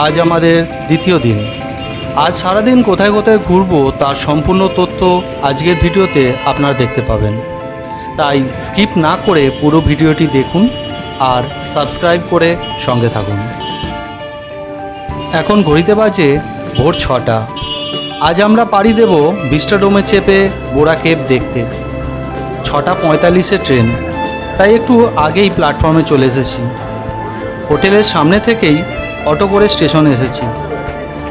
আজ আমাদের দ্বিতীয় দিন। আজ সারাদিন কোথায় কোথায় ঘুরবো তার সম্পূর্ণ তথ্য আজকের ভিডিওতে আপনারা দেখতে পাবেন, তাই স্কিপ না করে পুরো ভিডিওটি দেখুন আর সাবস্ক্রাইব করে সঙ্গে থাকুন। এখন ঘড়িতে বাজে ভোর 6টা। আজ আমরা পাড়ি দেব ভিস্টাডোমে চেপে বোরা কেভ দেখতে। 6:45-এ ট্রেন, তাই একটু আগেই প্ল্যাটফর্মে চলে এসেছি। হোটেলের সামনে থেকেই অটো করে স্টেশনে এসেছি।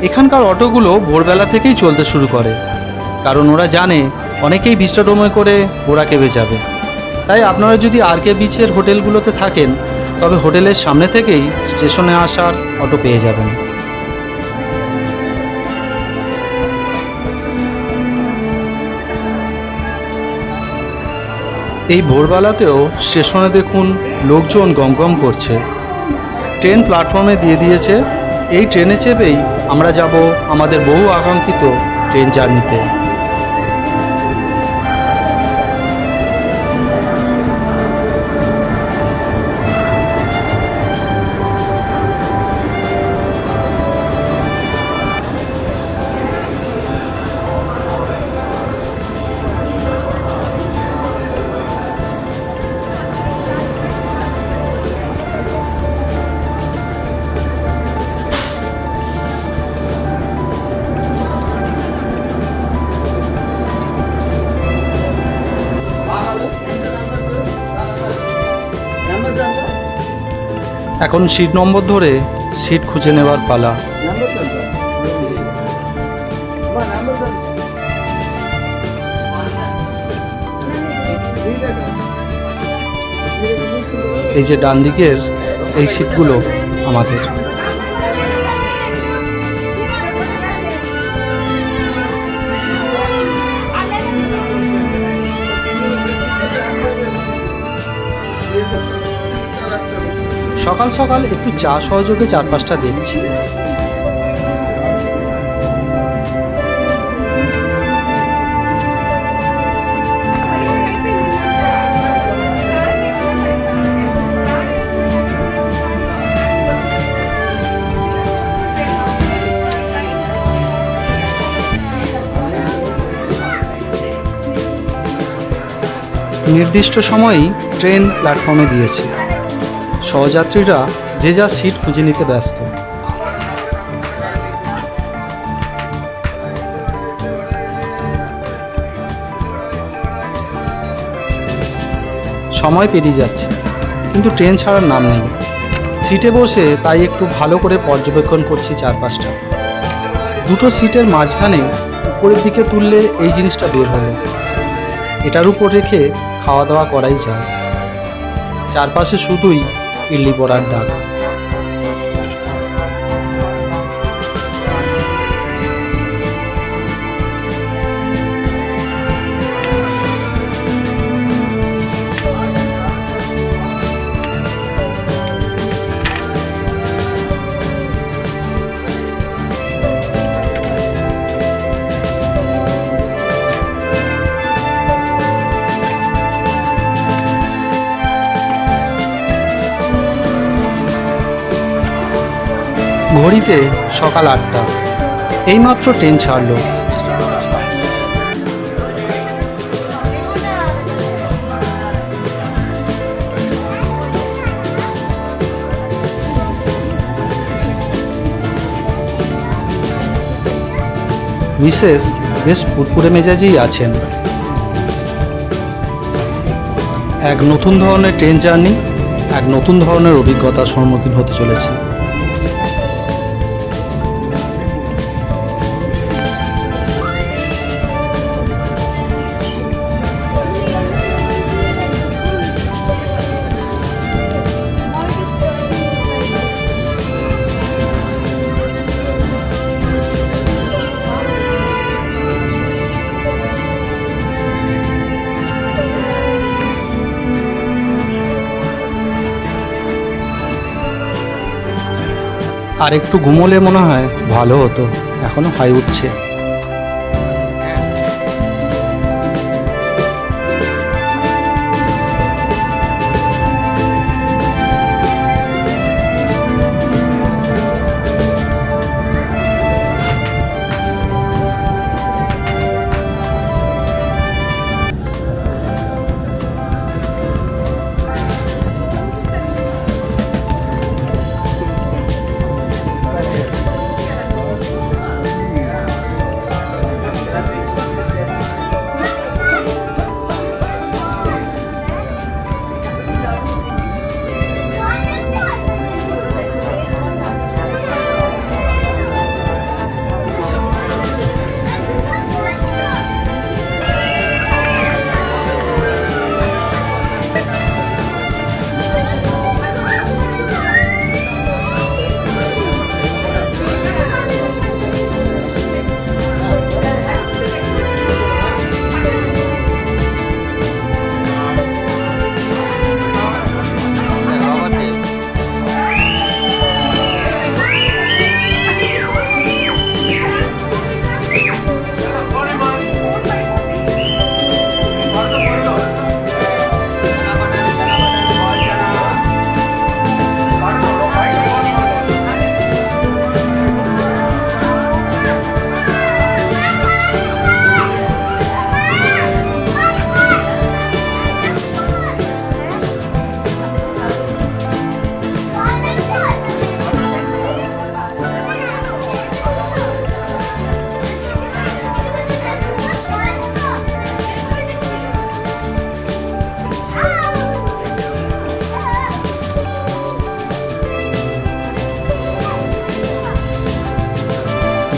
এখানকার অটোগুলো ভোরবেলা থেকেই চলতে শুরু করে, কারণ ওরা জানে অনেকেই ভিস্টাডোমে করে বোরা কেভে যাবে। তাই আপনারা যদি আরকে বিচের হোটেলগুলোতে থাকেন তবে হোটেলের সামনে থেকেই স্টেশনে আসার অটো পেয়ে যাবেন। এই ভোরবেলাতেও স্টেশনে দেখুন লোকজন গমগম করছে। ট্রেন প্ল্যাটফর্মে দিয়ে দিয়েছে। এই ট্রেনে চেপেই আমরা যাব আমাদের বহু আকাঙ্ক্ষিত ট্রেন জার্নিতে। এখন সিট নম্বর ধরে সিট খুঁজে নেওয়ার পালা। এই যে ডান দিকের এই সিটগুলো আমাদের। সকাল সকাল একটু চা সহযোগে চারপাশটা দেখছি। নির্দিষ্ট সময়েই ট্রেন প্ল্যাটফর্মে দিয়েছে। সহযাত্রীরা যে যা সিট খুঁজে নিতে ব্যস্ত। সময় পেরিয়ে যাচ্ছে, কিন্তু ট্রেন ছাড়ার নাম নেই। সিটে বসে তাই একটু ভালো করে পর্যবেক্ষণ করছি চারপাশটা। দুটো সিটের মাঝখানে উপরের দিকে তুললে এই জিনিসটা বের হলো। এটার উপর রেখে খাওয়া দাওয়া করাই যায়। চারপাশে শুধুই ইডলি বড়ার ডাক। ঘড়িতে সকাল 8টা। এইমাত্র ট্রেন ছাড়ল। মিসেস বেশ ফুরফুরে মেজাজেই আছেন। এক নতুন ধরনের ট্রেন জার্নি, এক নতুন ধরনের অভিজ্ঞতার সম্মুখীন হতে চলেছে। আর একটু ঘুমোলে মনে হয় ভালো হতো, এখনো হাই উঠছে।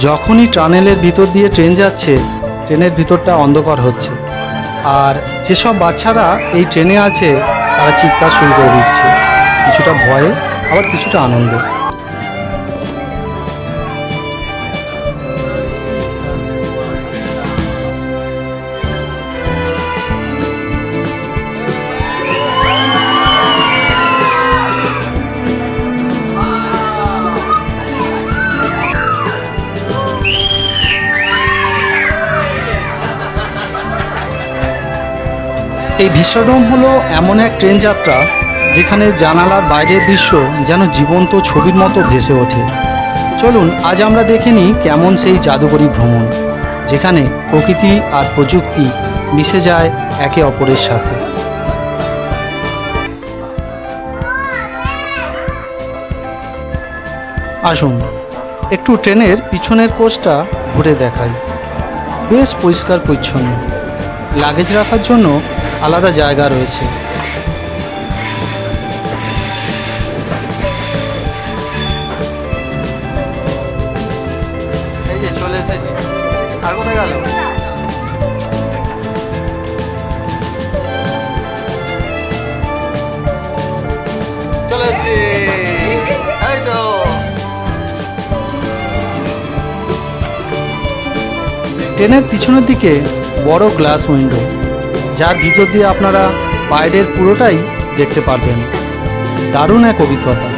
যখনই টানেলের ভিতর দিয়ে ট্রেন যাচ্ছে, ট্রেনের ভিতরটা অন্ধকার হচ্ছে, আর যেসব বাচ্চারা এই ট্রেনে আছে তারা চিৎকার শুরু করে দিচ্ছে, কিছুটা ভয়ে আবার কিছুটা আনন্দে। এই ভিস্টাডোম হলো এমন এক ট্রেন যাত্রা যেখানে জানালার বাইরের দৃশ্য যেন জীবন্ত ছবির মতো ভেসে ওঠে। চলুন আজ আমরা দেখে নিই কেমন সেই জাদুকরী ভ্রমণ, যেখানে প্রকৃতি আর প্রযুক্তি মিশে যায় একে অপরের সাথে। আসুন একটু ট্রেনের পিছনের কোচটা ঘুরে দেখাই। বেশ পরিষ্কার পরিচ্ছন্ন, লাগেজ রাখার জন্য আলাদা জায়গা রয়েছে। এই যে চলে এসেছি, আর কোথায় গেল? চলে এসেছি, এই তো। ট্রেনের পিছনের দিকে বড় গ্লাস উইন্ডো, যার ভিতর দিয়ে আপনারা বাইরের পুরোটাই দেখতে পারবেন। দারুণ এক অভিজ্ঞতা।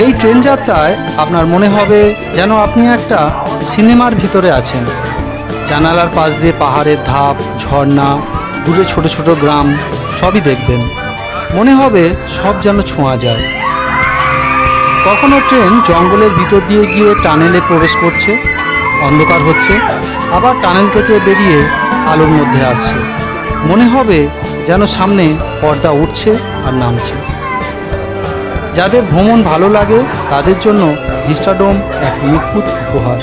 এই ট্রেন যাত্রায় আপনার মনে হবে যেন আপনি একটা সিনেমার ভিতরে আছেন। জানালার পাশ দিয়ে পাহাড়ের ধাপ, ঝর্ণা, দূরে ছোট ছোট গ্রাম সবই দেখবেন। মনে হবে সব যেন ছোঁয়া যায়। কখনো ট্রেন জঙ্গলের ভিতর দিয়ে গিয়ে টানেলে প্রবেশ করছে, অন্ধকার হচ্ছে, আবার টানেল থেকে বেরিয়ে আলোর মধ্যে আসছে। মনে হবে যেন সামনে পর্দা উঠছে আর নামছে। যাদের ভ্রমণ ভালো লাগে তাদের জন্য ভিস্টাডোম এক নিখুঁত উপহার।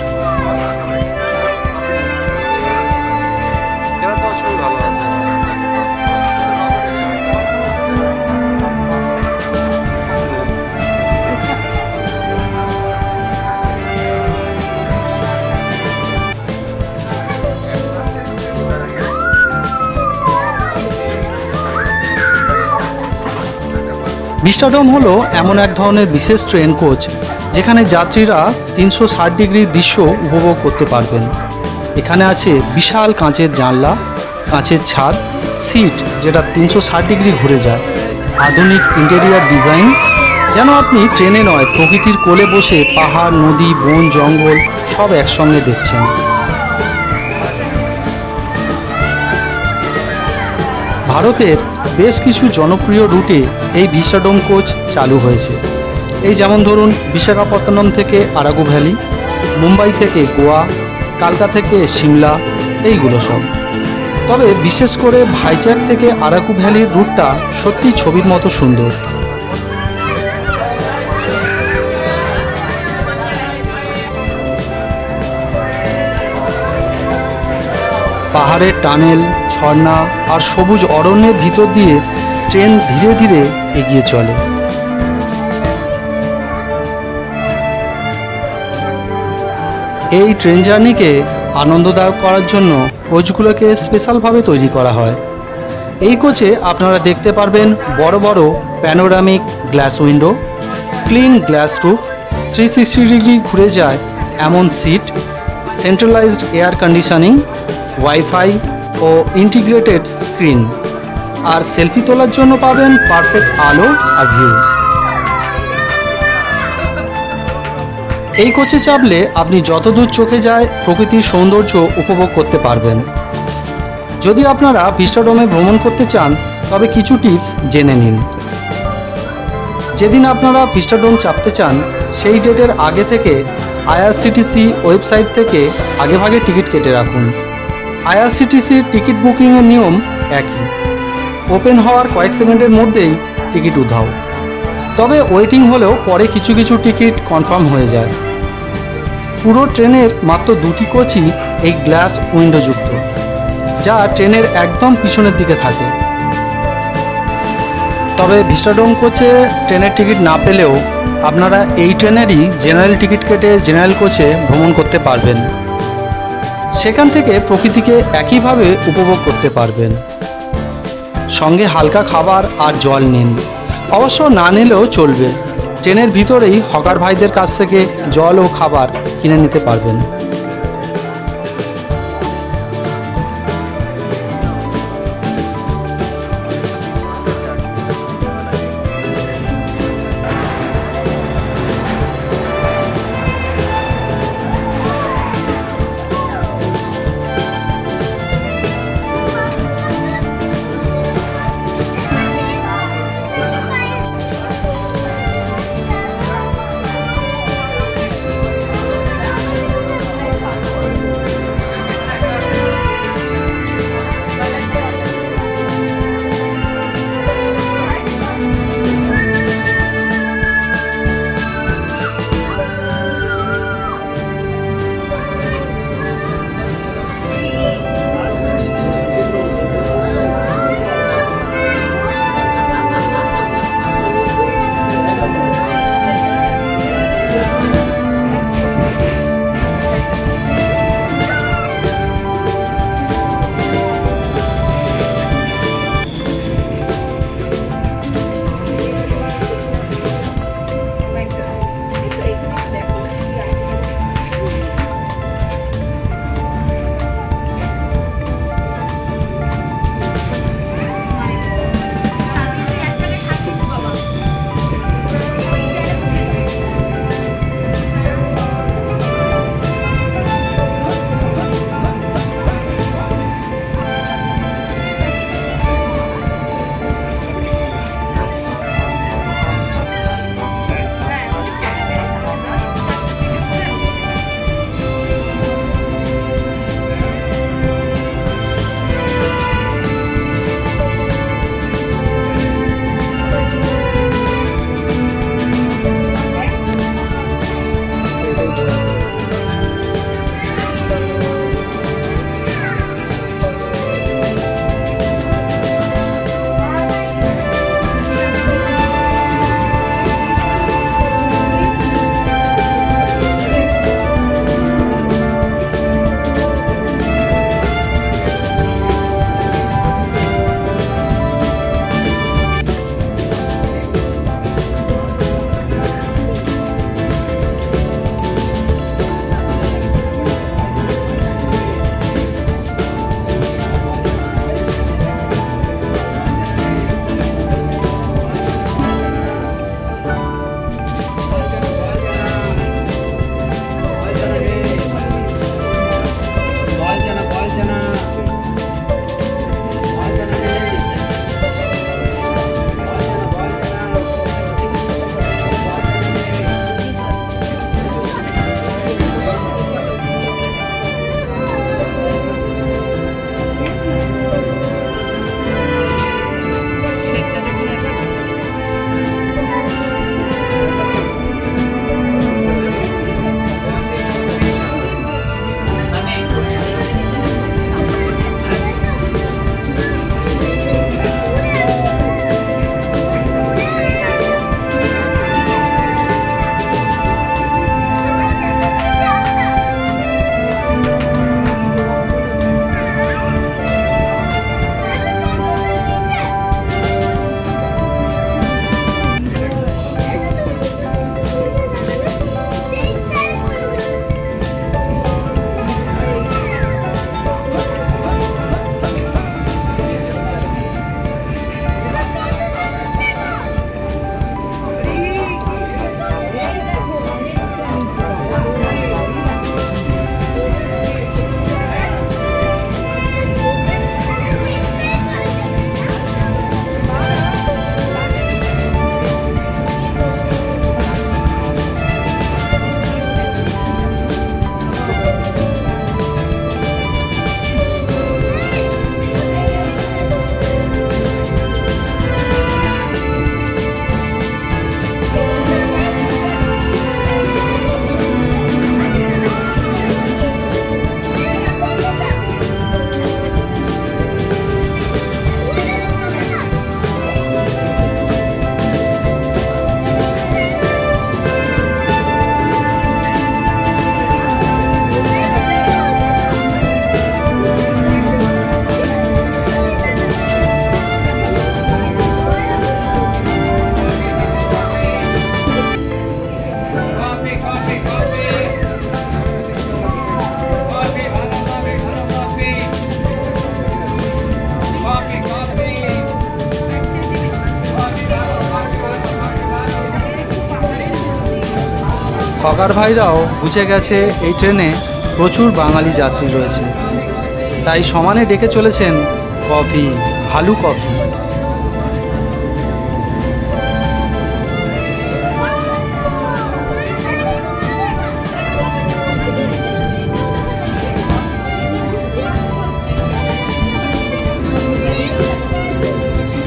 ভিস্টাডোম হলো এমন এক ধরনের বিশেষ ট্রেন কোচ যেখানে যাত্রীরা 360 ডিগ্রির দৃশ্য উপভোগ করতে পারবেন। এখানে আছে বিশাল কাঁচের জানলা, কাঁচের ছাদ, সিট যেটা 360 ডিগ্রি ঘুরে যায়, আধুনিক ইন্টেরিয়ার ডিজাইন, যেন আপনি ট্রেনে নয় প্রকৃতির কোলে বসে পাহাড়, নদী, বন, জঙ্গল সব একসঙ্গে দেখছেন। ভারতের বেশ কিছু জনপ্রিয় রুটে এই ভিস্টাডোম কোচ চালু হয়েছে। এই যেমন ধরুন বিশাখাপত্তনম থেকে আরাকু ভ্যালি, মুম্বাই থেকে গোয়া, কালকা থেকে সিমলা, এইগুলো সব। তবে বিশেষ করে ভাইজ্যাক থেকে আরাকু ভ্যালির রুটটা সত্যি ছবির মতো সুন্দর। পাহাড়ের টানেল, ঝর্ণা আর সবুজ অরণ্যের ভিতর দিয়ে ট্রেন ধীরে ধীরে এগিয়ে চলে। এই ট্রেন জার্নিকে আনন্দদায়ক করার জন্য কোচগুলোকে স্পেশালভাবে তৈরি করা হয়। এই কোচে আপনারা দেখতে পারবেন বড় বড় panoramic glass window, clean glass roof, 360 degree ঘুরে যায় এমন seat, centralised air conditioning, wifi, ও ইন্টিগ্রেটেড স্ক্রিন। আর সেলফি তোলার জন্য পাবেন পারফেক্ট আলো আর ভিউ। এই কোচে চাপলে আপনি যতদূর চোখে যায় প্রকৃতির সৌন্দর্য উপভোগ করতে পারবেন। যদি আপনারা ভিস্টাডোমে ভ্রমণ করতে চান তবে কিছু টিপস জেনে নিন। যেদিন আপনারা ভিস্টাডোম চাপতে চান সেই ডেটের আগে থেকে আইআরসিটিসি ওয়েবসাইট থেকে আগেভাগে টিকিট কেটে রাখুন। আইআরসিটিসির টিকিট বুকিংয়ের নিয়ম একই, ওপেন হওয়ার কয়েক সেকেন্ডের মধ্যেই টিকিট উধাও। তবে ওয়েটিং হলেও পরে কিছু কিছু টিকিট কনফার্ম হয়ে যায়। পুরো ট্রেনের মাত্র 2টি কোচই এই গ্লাস উইন্ডোযুক্ত, যা ট্রেনের একদম পিছনের দিকে থাকে। তবে ভিস্টাডোম কোচে ট্রেনের টিকিট না পেলেও আপনারা এই ট্রেনেরই জেনারেল টিকিট কেটে জেনারেল কোচে ভ্রমণ করতে পারবেন। সেখান থেকে প্রকৃতিকে একইভাবে উপভোগ করতে পারবেন। সঙ্গে হালকা খাবার আর জল নিন, অবশ্য না নিলেও চলবে। ট্রেনের ভিতরেই হকার ভাইদের কাছ থেকে জল ও খাবার কিনে নিতে পারবেন। হকার ভাইরাও বুঝে গেছে এই ট্রেনে প্রচুর বাঙালি যাত্রী রয়েছে, তাই সমানে ডেকে চলেছেন কফি, ভালু কফি।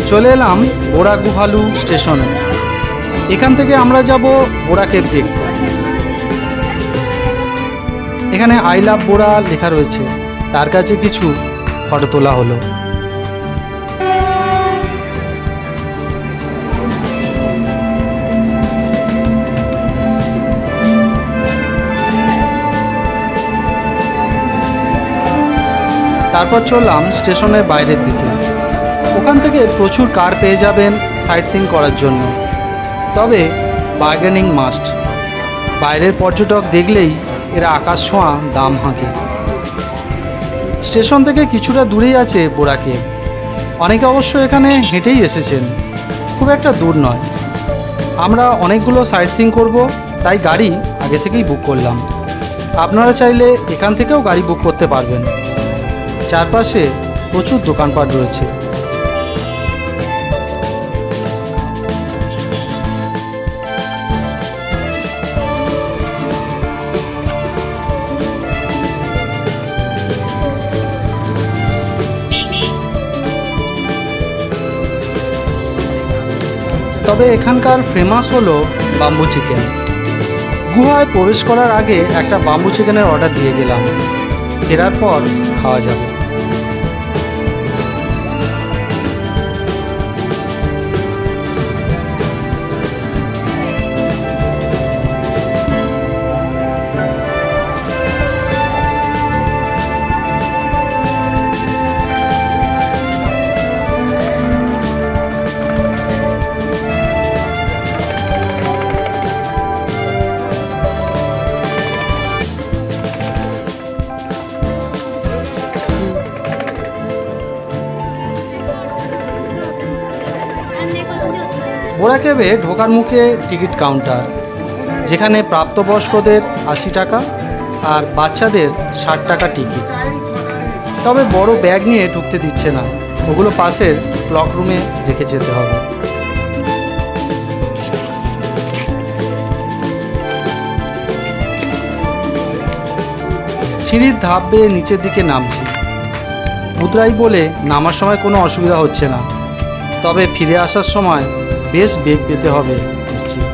চলে এলাম বোরা গুহালু স্টেশনে। এখান থেকে আমরা যাব বোরা কেভ দেখতে। এখানে আই লাভ বোরা লেখা রয়েছে, তার কাছে কিছু ফটো তোলা হলো। তারপর চললাম স্টেশনের বাইরের দিকে। ওখান থেকে প্রচুর কার পেয়ে যাবেন সাইট সিইং করার জন্য, তবে বার্গেনিং মাস্ট। বাইরের পর্যটক দেখলেই এরা আকাশ ছোঁয়া দাম হাঁকে। স্টেশন থেকে কিছুটা দূরেই আছে বোরা কেভ। অনেকে অবশ্য এখানে হেঁটেই এসেছেন, খুব একটা দূর নয়। আমরা অনেকগুলো সাইট সিইং করব, তাই গাড়ি আগে থেকেই বুক করলাম। আপনারা চাইলে এখান থেকেও গাড়ি বুক করতে পারবেন। চারপাশে প্রচুর দোকানপাট রয়েছে। তবে এখানকার ফেমাস হলো বাম্বু চিকেন। গুহায় প্রবেশ করার আগে একটা বাম্বু চিকেনের অর্ডার দিয়ে গেলাম, ফেরার পর খাওয়া যাবে। বোরা কেভে ঢোকার মুখে টিকিট কাউন্টার, যেখানে প্রাপ্তবয়স্কদের 80 টাকা আর বাচ্চাদের 60 টাকা টিকিট। তবে বড় ব্যাগ নিয়ে ঢুকতে দিচ্ছে না, ওগুলো পাশের ক্লক রুমে রেখে যেতে হবে। সিঁড়ির ধাপ বেয়ে নিচের দিকে নামছি। উতরাই বলে নামার সময় কোনো অসুবিধা হচ্ছে না, তবে ফিরে আসার সময় বেশ বেগ পেতে হবে নিশ্চিত।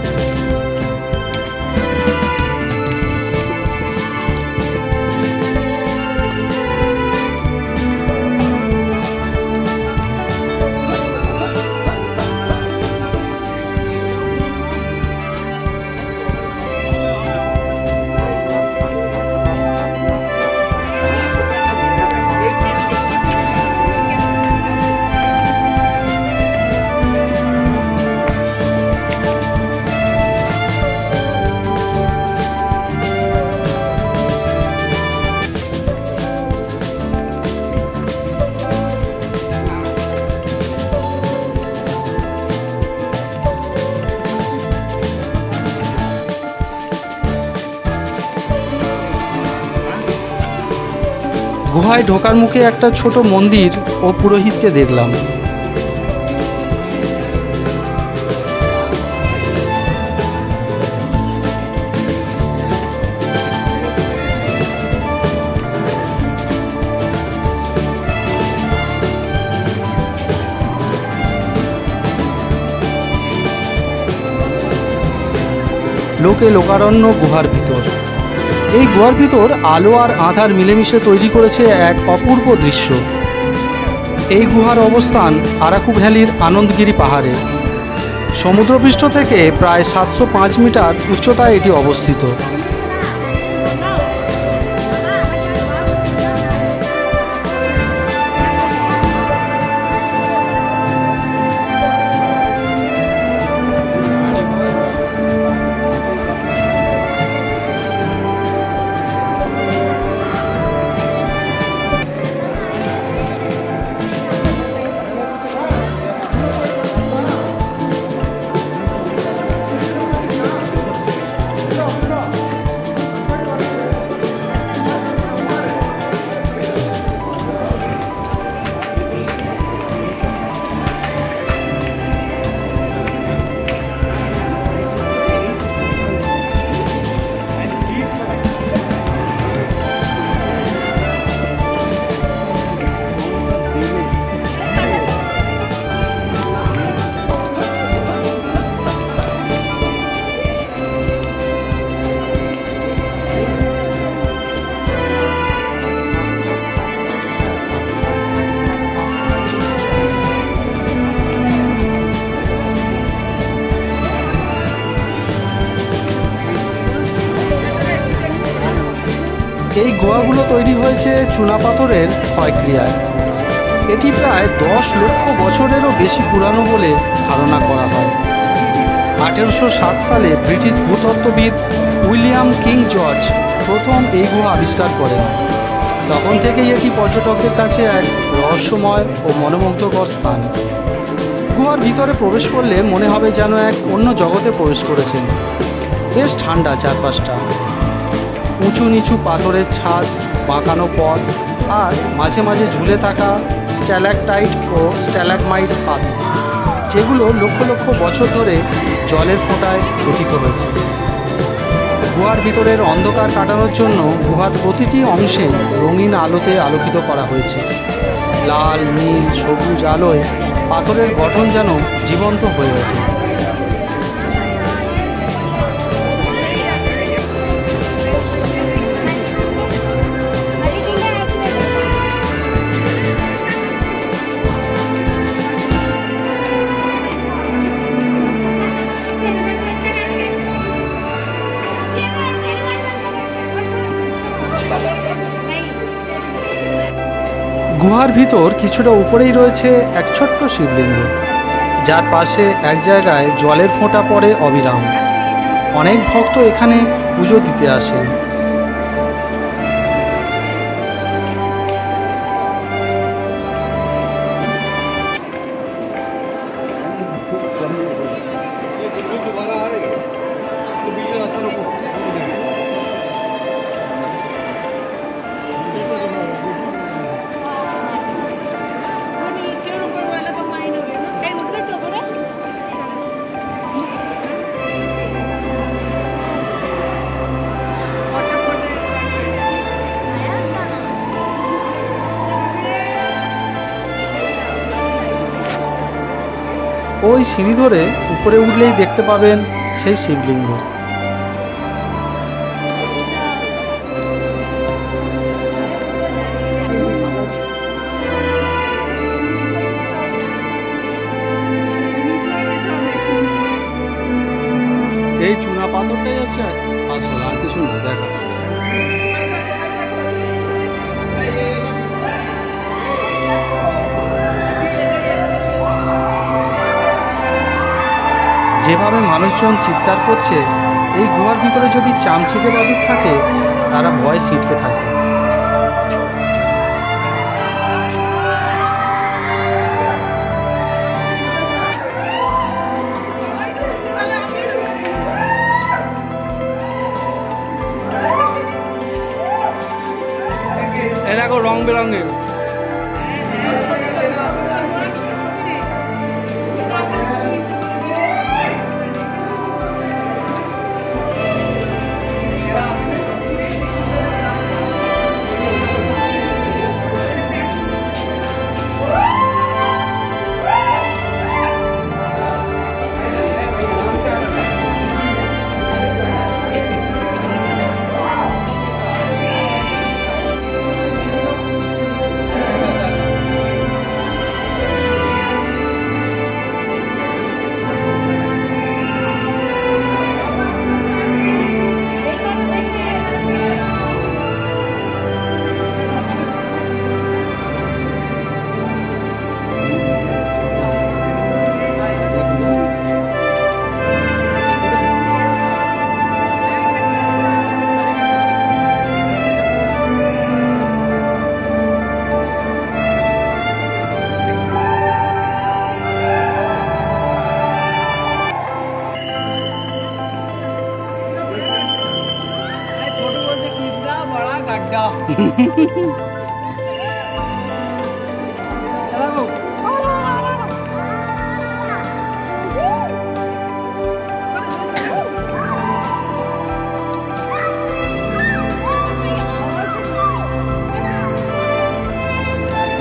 গুহায় ঢোকার মুখে একটা ছোট মন্দির ও পুরোহিতকে দেখলাম। লোকে লোকারণ্য গুহার ভিতর। এই গুহার ভিতর আলো আর আঁধার মিলেমিশে তৈরি করেছে এক অপূর্ব দৃশ্য। এই গুহার অবস্থান আরাকু ভ্যালির আনন্দগিরি পাহাড়ে। সমুদ্রপৃষ্ঠ থেকে প্রায় 705 মিটার উচ্চতায় এটি অবস্থিত। গুহাগুলো তৈরি হয়েছে চুনাপাথরের ক্ষয়ক্রিয়ায়। এটি প্রায় 10 লক্ষ বছরেরও বেশি পুরানো বলে ধারণা করা হয়। 1807 সালে ব্রিটিশ ভূতত্ত্ববিদ উইলিয়াম কিং জর্জ প্রথম এই গুহা আবিষ্কার করেন। তখন থেকেই এটি পর্যটকদের কাছে এক রহস্যময় ও মনোমুগ্ধকর স্থান। গুহার ভিতরে প্রবেশ করলে মনে হবে যেন এক অন্য জগতে প্রবেশ করেছেন। বেশ ঠান্ডা চারপাশটা, উঁচু নিচু পাথরের ছাদ, বাঁকানো পথ আর মাঝে মাঝে ঝুলে থাকা স্ট্যালাকটাইট ও স্ট্যালাগমাইট পাথর, যেগুলো লক্ষ লক্ষ বছর ধরে জলের ফোঁটায় গঠিত হয়েছে। গুহার ভিতরের অন্ধকার কাটানোর জন্য গুহার প্রতিটি অংশে রঙিন আলোতে আলোকিত করা হয়েছে। লাল, নীল, সবুজ আলোয় পাথরের গঠন যেন জীবন্ত হয়ে ওঠে। গুহার ভিতর কিছুটা উপরেই রয়েছে এক ছোট্ট শিবলিঙ্গ, যার পাশে এক জায়গায় জলের ফোঁটা পড়ে অবিরাম। অনেক ভক্ত এখানে পুজো দিতে আসেন। ওই সিঁড়ি ধরে উপরে উঠলেই দেখতে পাবেন সেই শিবলিঙ্গ। এই চুনা পাথরটাই হচ্ছে আসল, আর কিছু না। দেখা যেভাবে মানুষজন চিৎকার করছে, এই গুহার ভিতরে যদি চামচিকে বাদুড় থাকে তারা ভয়ে ছিটকে থাকে। দেখো রং বেরঙের।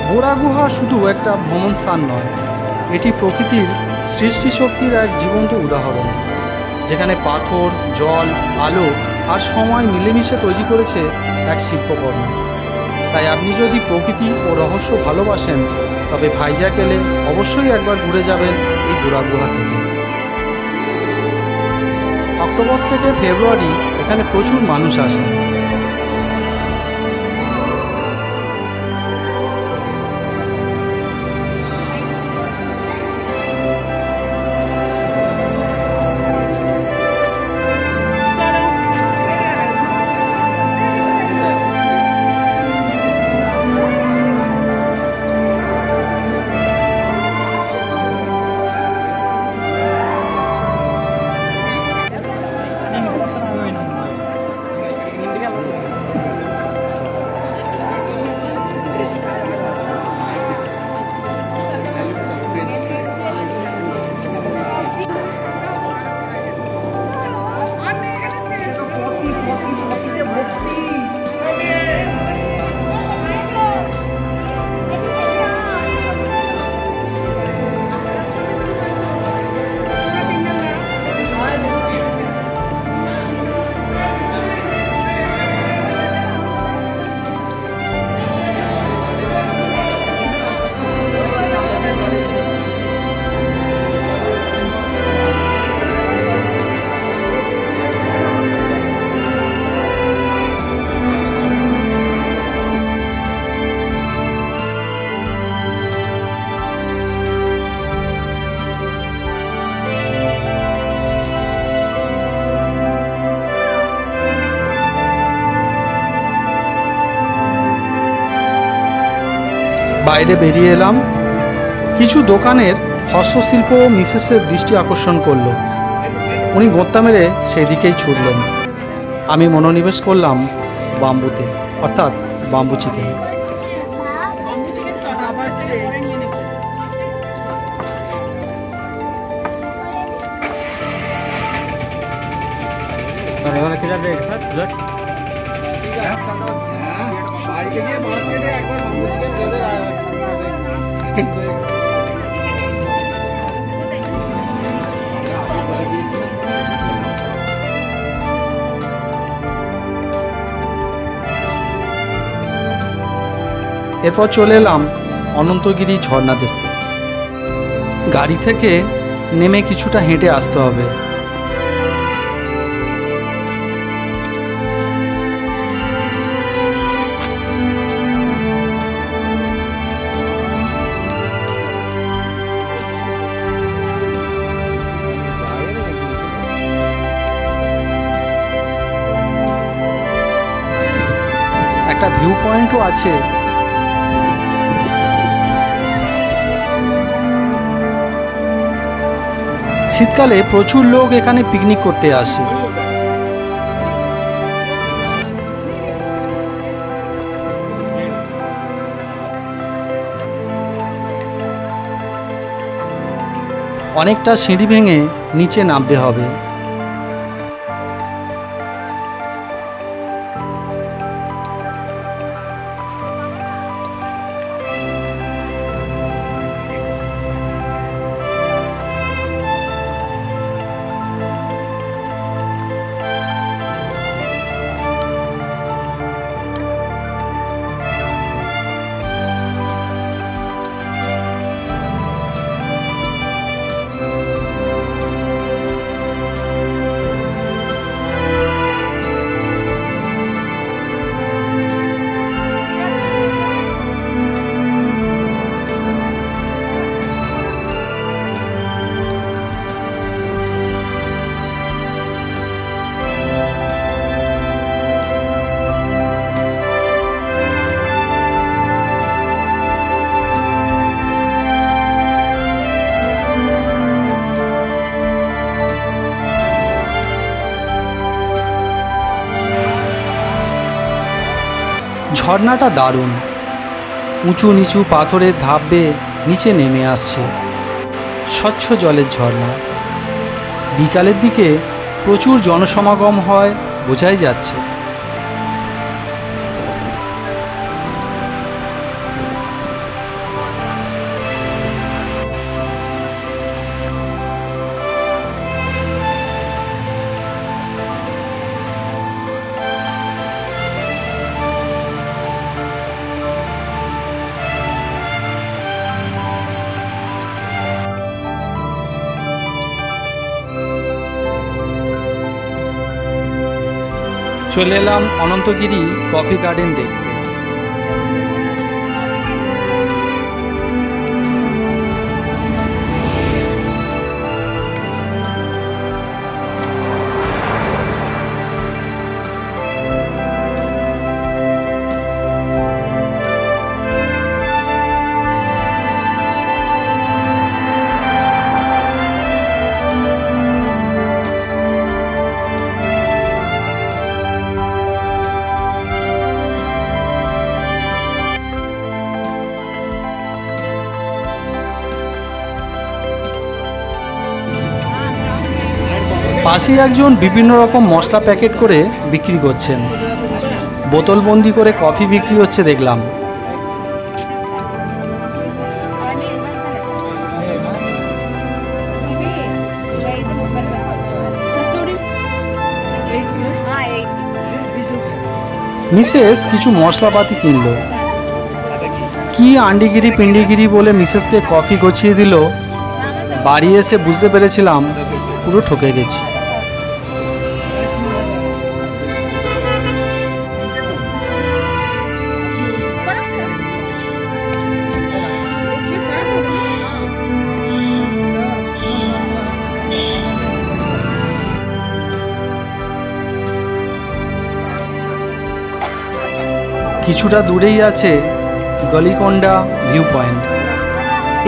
বোরা গুহা শুধু একটা ভ্রমণ স্থান নয়, এটি প্রকৃতির সৃষ্টি শক্তির এক জীবন্ত উদাহরণ, যেখানে পাথর, জল, আলো আর সময় মিলেমিশে তৈরি করেছে এক শিল্পকর্ম। তাই আপনি যদি প্রকৃতি ও রহস্য ভালোবাসেন, তবে ভাইজ্যাক এলে অবশ্যই একবার ঘুরে যাবেন এই বোরা গুহা থেকে। অক্টোবর থেকে ফেব্রুয়ারি এখানে প্রচুর মানুষ আসেন। বাইরে বেরিয়ে এলাম। কিছু দোকানের হস্তশিল্প মিসেসের দৃষ্টি আকর্ষণ করলো। উনি গোঁত্তা মেরে সেই দিকেই ছুটলেন। আমি মনোনিবেশ করলাম বাম্বুতে, অর্থাৎ বাম্বু চিকেন। এরপর চলে এলাম অনন্তগিরি ঝর্ণা দেখতে। গাড়ি থেকে নেমে কিছুটা হেঁটে আসতে হবে। একটা ভিউ পয়েন্টও আছে। শীতকালে প্রচুর লোক এখানে পিকনিক করতে আসে। অনেকটা সিঁড়ি ভেঙে নিচে নামতে হবে। ঝর্ণাটা দারুণ। উঁচু নিচু পাথরের ধাপ বেয়ে নিচে নেমে আসছে। স্বচ্ছ জলের ঝর্ণা। বিকালের দিকে প্রচুর জনসমাগম হয় বোঝাই যাচ্ছে। চলে এলাম অনন্তগিরি কফি গার্ডেন দেখতে। পাশেই একজন বিভিন্ন রকম মশলা প্যাকেট করে বিক্রি করছেন। বোতলবন্দি করে কফি বিক্রি হচ্ছে দেখলাম। মিসেস কিছু মশলাপাতি কিনলো। কি আন্ডিগিরি পিন্ডিগিরি বলে মিসেসকে কফি গছিয়ে দিল। বাড়ি এসে বুঝতে পেরেছিলাম পুরো ঠকে গেছি। কিছুটা দূরেই আছে গলিকোন্ডা ভিউ পয়েন্ট।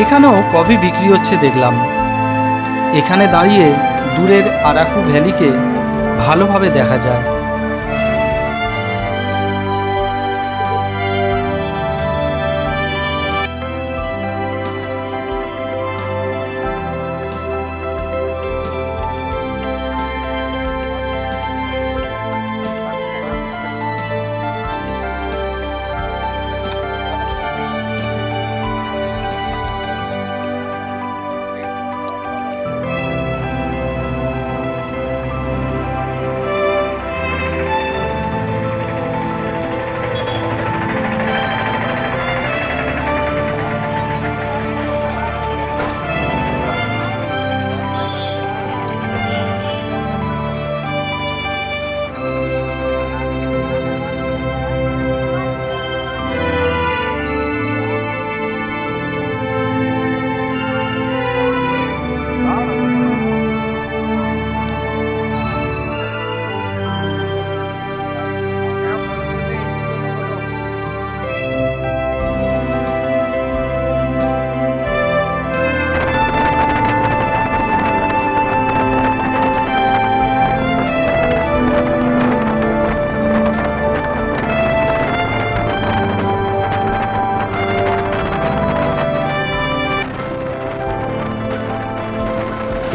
এখানেও কফি বিক্রি হচ্ছে দেখলাম। এখানে দাঁড়িয়ে দূরের আরাকু ভ্যালিকে ভালোভাবে দেখা যায়।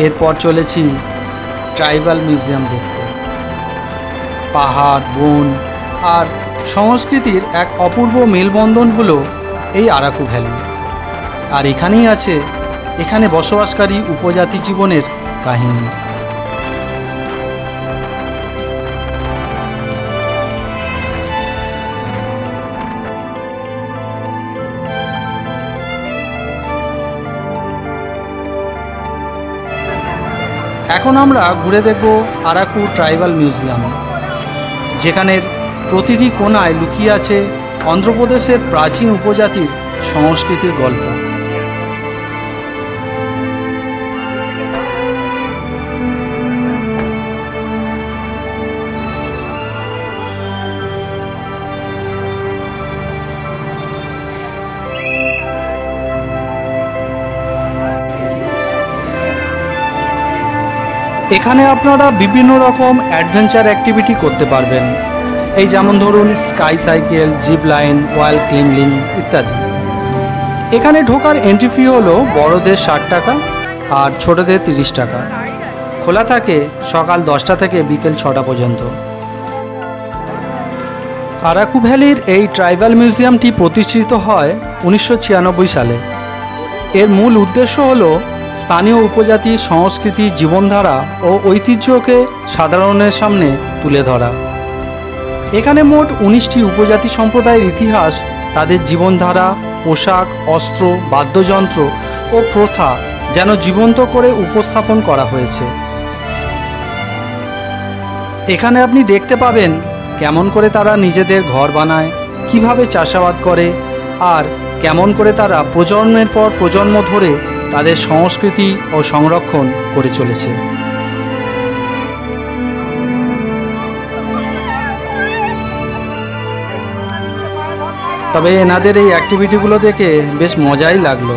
এরপর চলেছি ট্রাইবাল মিউজিয়াম দেখতে। পাহাড়, বন আর সংস্কৃতির এক অপূর্ব মেলবন্ধন হলো এই আরাকু ভ্যালি। আর এখানেই আছে এখানে বসবাসকারী উপজাতি জীবনের কাহিনী। এখন আমরা ঘুরে দেখব আরাকু ট্রাইবাল মিউজিয়াম, যেখানের প্রতিটি কোণায় লুকিয়ে আছে অন্ধ্রপ্রদেশের প্রাচীন উপজাতির সংস্কৃতির গল্প। এখানে আপনারা বিভিন্ন রকম অ্যাডভেঞ্চার অ্যাক্টিভিটি করতে পারবেন। এই যেমন ধরুন স্কাই সাইকেল, জিপ লাইন, ওয়াল ক্লাইম্বিং ইত্যাদি। এখানে ঢোকার এন্ট্রি ফি হলো বড়দের 60 টাকা আর ছোটদের 30 টাকা। খোলা থাকে সকাল 10টা থেকে বিকেল 6টা পর্যন্ত। আরাকু ভ্যালির এই ট্রাইবাল মিউজিয়ামটি প্রতিষ্ঠিত হয় 1996 সালে। এর মূল উদ্দেশ্য হলো স্থানীয় উপজাতি সংস্কৃতি, জীবনধারা ও ঐতিহ্যকে সাধারণের সামনে তুলে ধরা। এখানে মোট 19টি উপজাতি সম্প্রদায়ের ইতিহাস, তাদের জীবনধারা, পোশাক, অস্ত্র, বাদ্যযন্ত্র ও প্রথা যেন জীবন্ত করে উপস্থাপন করা হয়েছে। এখানে আপনি দেখতে পাবেন কেমন করে তারা নিজেদের ঘর বানায়, কিভাবে চাষাবাদ করে আর কেমন করে তারা প্রজন্মের পর প্রজন্ম ধরে তাদের সংস্কৃতি ও সংরক্ষণ করে চলেছে। তবে এনাদের এই অ্যাক্টিভিটিগুলো দেখে বেশ মজাই লাগলো।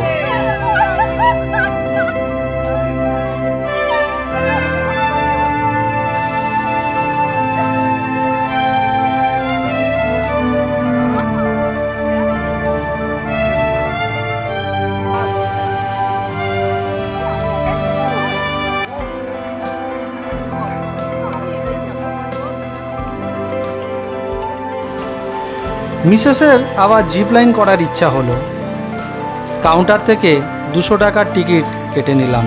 মিসেসের আবার জিপ লাইন করার ইচ্ছা হলো। কাউন্টার থেকে 200 টাকার টিকিট কেটে নিলাম।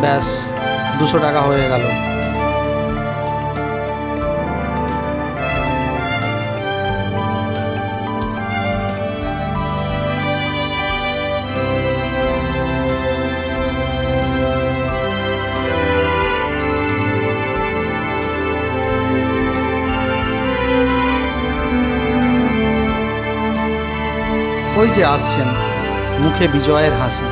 ব্যাস 200 টাকা হয়ে গেল। ওই যে আসছেন, মুখে বিজয়ের হাসি।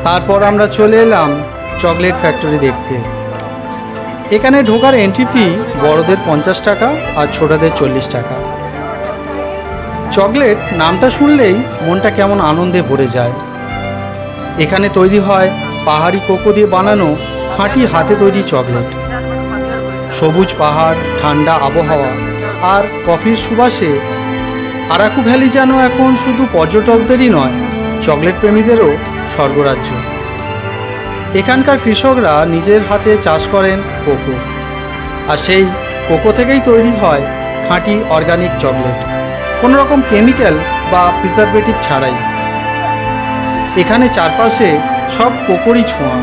তারপর আমরা চলে এলাম চকলেট ফ্যাক্টরি দেখতে। এখানে ঢোকার এন্ট্রি ফি বড়দের 50 টাকা আর ছোটদের 40 টাকা। চকলেট নামটা শুনলেই মনটা কেমন আনন্দে ভরে যায়। এখানে তৈরি হয় পাহাড়ি কোকো দিয়ে বানানো খাঁটি হাতে তৈরি চকলেট। সবুজ পাহাড়, ঠান্ডা আবহাওয়া আর কফির সুবাসে আরাকু ভ্যালি যেন এখন শুধু পর্যটকদেরই নয়, চকলেট প্রেমীদেরও স্বর্গরাজ্য। এখানকার কৃষকরা নিজের হাতে চাষ করেন কোকো, আর সেই কোকো থেকেই তৈরি হয় খাঁটি অর্গানিক চকলেট, কোনো রকম কেমিক্যাল বা প্রিজারভেটিভ ছাড়াই। এখানে চারপাশে সব কোকোরই ছোঁয়া।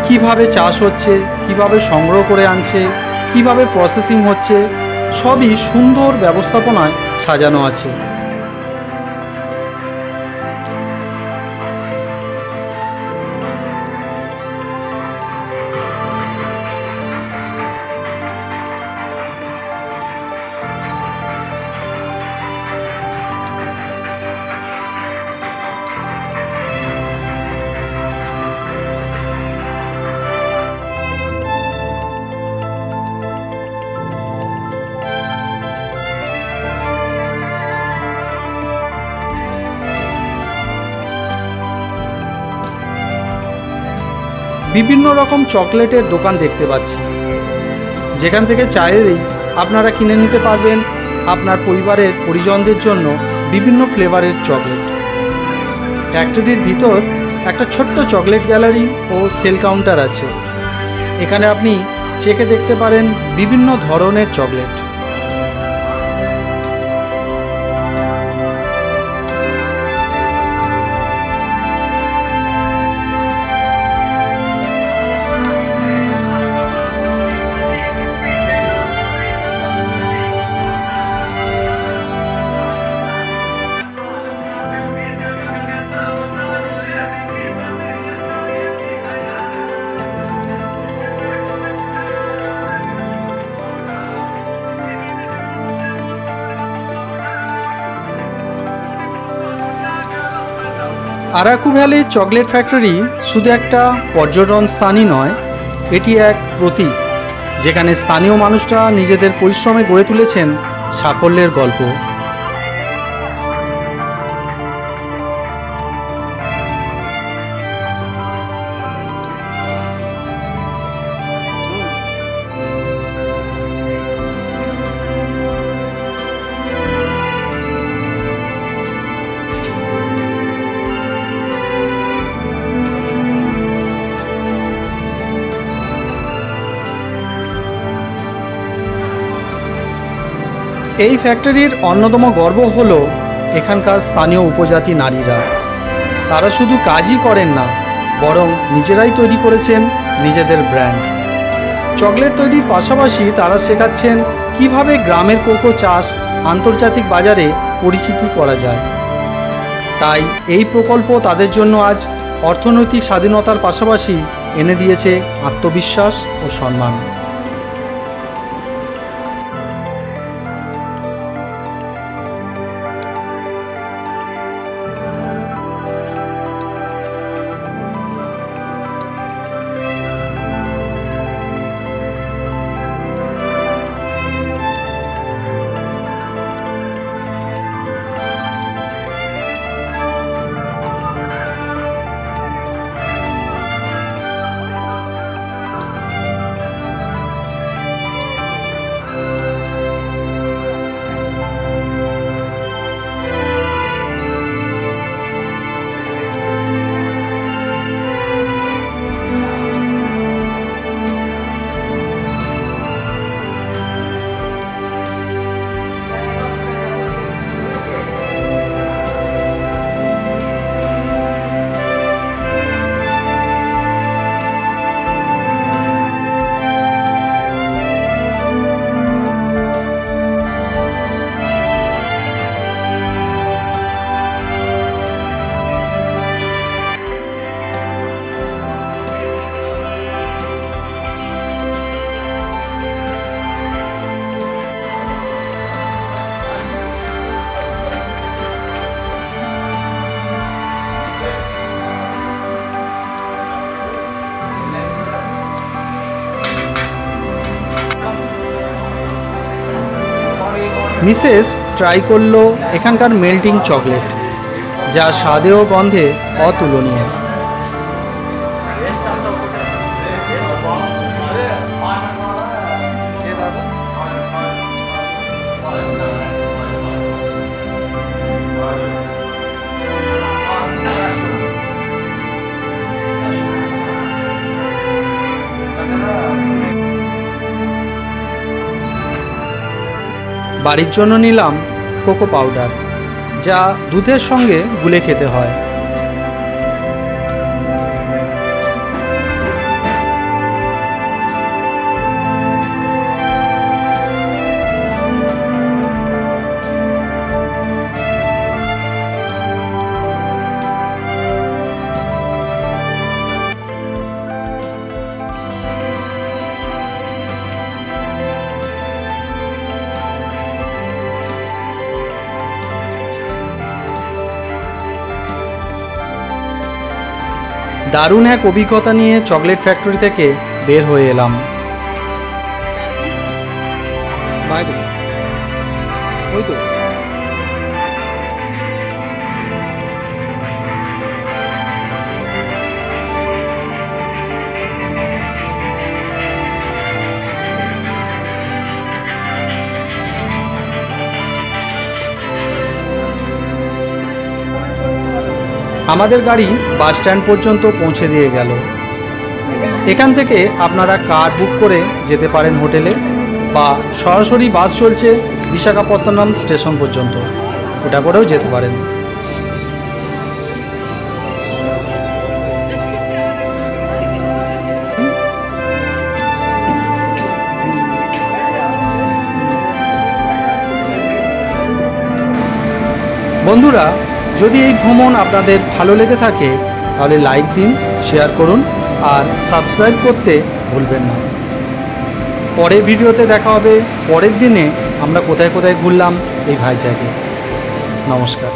কিভাবে চাষ হচ্ছে, কিভাবে সংগ্রহ করে আনছে, কিভাবে প্রসেসিং হচ্ছে, সবই সুন্দর ব্যবস্থাপনায় সাজানো আছে। বিভিন্ন রকম চকলেটের দোকান দেখতে পাচ্ছি, যেখান থেকে চাইলেই আপনারা কিনে নিতে পারবেন আপনার পরিবারের পরিজনদের জন্য বিভিন্ন ফ্লেভারের চকলেট। ফ্যাক্টরির ভিতর একটা ছোট্ট চকলেট গ্যালারি ও সেল কাউন্টার আছে। এখানে আপনি চেকে দেখতে পারেন বিভিন্ন ধরনের chocolate. Araku valley chocolate factory শুধু একটা পর্যটন স্থানই নয়, এটি এক প্রতীক, যেখানে স্থানীয় মানুষরা নিজেদের পরিশ্রমে গড়ে তুলেছেন সাফল্যের গল্প। এই ফ্যাক্টরির অন্যতম গর্ব হলো এখানকার স্থানীয় উপজাতি নারীরা। তারা শুধু কাজই করেন না, বরং নিজেরাই তৈরি করেছেন নিজেদের ব্র্যান্ড। চকলেট তৈরির পাশাপাশি তারা শেখাচ্ছেন কিভাবে গ্রামের কোকো চাষ আন্তর্জাতিক বাজারে পরিচিতি করা যায়। তাই এই প্রকল্প তাদের জন্য আজ অর্থনৈতিক স্বাধীনতার পাশাপাশি এনে দিয়েছে আত্মবিশ্বাস ও সম্মান। মিসেস ট্রাই করলো এখানকার মেল্টিং চকলেট, যা স্বাদে ও গন্ধে অতুলনীয়। বাড়ির জন্য নিলাম কোকো পাউডার, যা দুধের সঙ্গে গুলে খেতে হয়। দারুণ এক অভিজ্ঞতা নিয়ে চকলেট ফ্যাক্টরি থেকে বের হয়ে এলাম। আমাদের গাড়ি বাস স্ট্যান্ড পর্যন্ত পৌঁছে দিয়ে গেল। এখান থেকে আপনারা কার বুক করে যেতে পারেন হোটেলে, বা সরাসরি বাস চলছে বিশাখাপত্তনম স্টেশন পর্যন্ত, ওটা করেও যেতে পারেন। বন্ধুরা, যদি এই ভ্রমণ আপনাদের ভালো লেগে থাকে তাহলে লাইক দিন, শেয়ার করুন আর সাবস্ক্রাইব করতে ভুলবেন না। পরের ভিডিওতে দেখা হবে পরের দিনে আমরা কোথায় কোথায় ঘুরলাম এই ভাইজ্যাগে। নমস্কার।